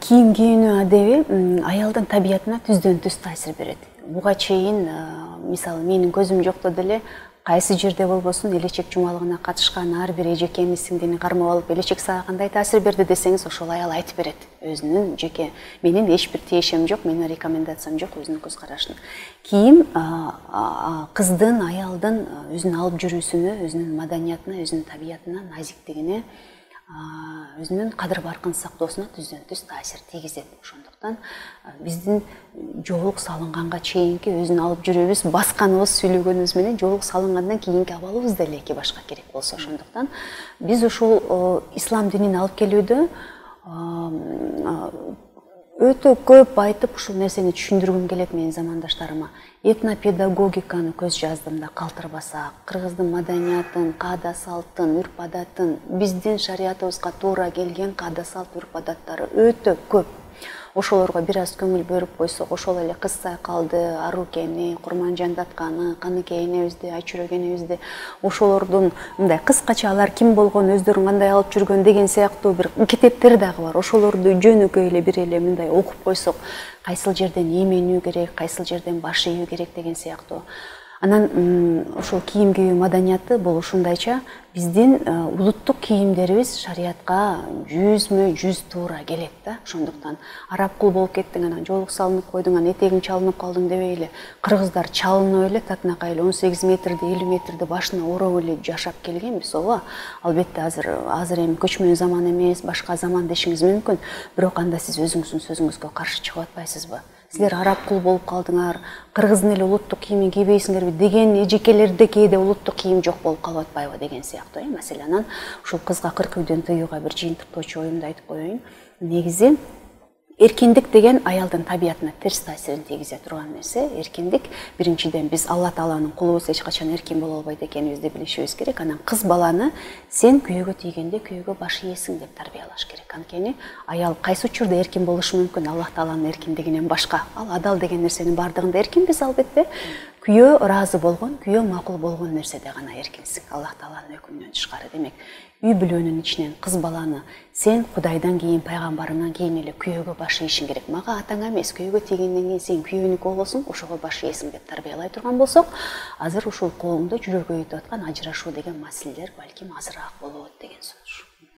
Кийим кийинүү адеби аялдын табиятына түздөн түз таасир берет. Буга чейин мисалы менин көзүм жокто деле кайсы жерде болбосун элечек жумалыгына катышкан ар бир эжекемди сиңдини кармап алып элечек сага кандай таасир берди десеңиз ошол аял айтып берет. Өзүнүн жеке менин эч бир тиешем жок, менин рекомендациям жок, өзүнүн көз карашын. Кийим кыздын, аялдын өзүнүн алып жүрүүсүнө, өзүнүн маданиятына, өзүнүн табиятына, назиктигине, өзүнүн кадыр баркын сактоосуна түздөн түз таасир тийгизет. Ошондуктан биздин жоолук салынганга чейинки өзүн алып жүрүүбүз, басканыбыз, сүйлөгөнүбүз менен жоолук салынгандан кийинки абалыбыз деле эки башка керек болсо, ошондуктан биз ушул ислам динин алып келүүдө өтө көп айтып ушул нерсени түшүндүргүм келет менин замандаштарыма. Этнопедагогиканы көз жаздымда калтырбасак, кыргыздын маданиятын, каада салтын, үрп адатын, биздин шариятыбызга туура келген каада салт, үрп адаттары өтө көп. Ошолорго бир аз көңүл бөлүп койсок, ошол эле Кыз Сайкалды, Арукени, Курманжан Датканы, Каныке энебизди, Айчүрөк энебизди, ошолордун мындай кыскача алар ким болгон, өздөрүн кандай алып жүргөн деген сыяктуу бир китептер дагы бар. Ошолорду жөнөкөй эле бир эле мындай окуп койсок, кайсыл жерден ийменүү керек, кайсыл жерден баш ийүү керек деген сыяктуу. Анан ошол кийим кийүү маданияты бул ушундайча биздин улуттук кийимдерибиз шариятка 100% туура келет да. Ошондуктан араб кул болуп кеттиң, анан жоолук салынып койдуң, анан этегиң чалынып калдың дебей эле кыргыздар чалынып эле такнакай эле 18 метрди, 50 метрди башына ороп эле жашап келгенбиз. Ооба, албетте азыр эми көчмөн заман эмес, башка заман дешиңиз мүмкүн, бирок анда сиз өзүңүздүн сөзүңүзгө каршы чыгып атпайсызбы? Силер араб кул болуп калдыңар, кыргыздын эле улуттук кийимин кийбейсиңерби деген эжекелерде кээде улуттук кийим жок болуп калып атпайбы деген сыяктуу. Маселен, ушул кызга 40 үйдөн тыюуга бир жыйынтыктоочу оюмду айтып коеюн. Негизи эркиндик деген аялдын табиятына терс таасирин тийгизе турган нерсе. Эркиндик биринчиден биз Алла Тааланын кулубуз, эч качан эркин боло албайт экенибизди билишибиз керек. Анан кыз баланы сен күйөөгө тийгенде күйөөгө баш ийесиң деп тарбиялаш керек. Анткени аял кайсы учурда эркин болушу мүмкүн, Алла Тааланын эркиндигинен башка. Ал адал деген нерсенин бардыгында эркинбиз албетте. Күйөө ыраазы болгон, күйөө макул болгон нерседе гана эркинсиң, Алла Тааланын өкүмүнөн тышкары. Демек, үй бүлөнүн ичинен кыз баланы сен Кудайдан кийин, пайгамбарыңдан кийин эле күйөөгө баш ийишиң керек. Мага атаңа эмес, күйөөгө тийгенден кийин сен күйөөнүкү болосуң, ошого баш ийесиң деп тарбиялай турган болсок, азыр ушул коомдо жүрөгү өтүп аткан ажырашуу деген маселелер балким азыраак болот деген сөз.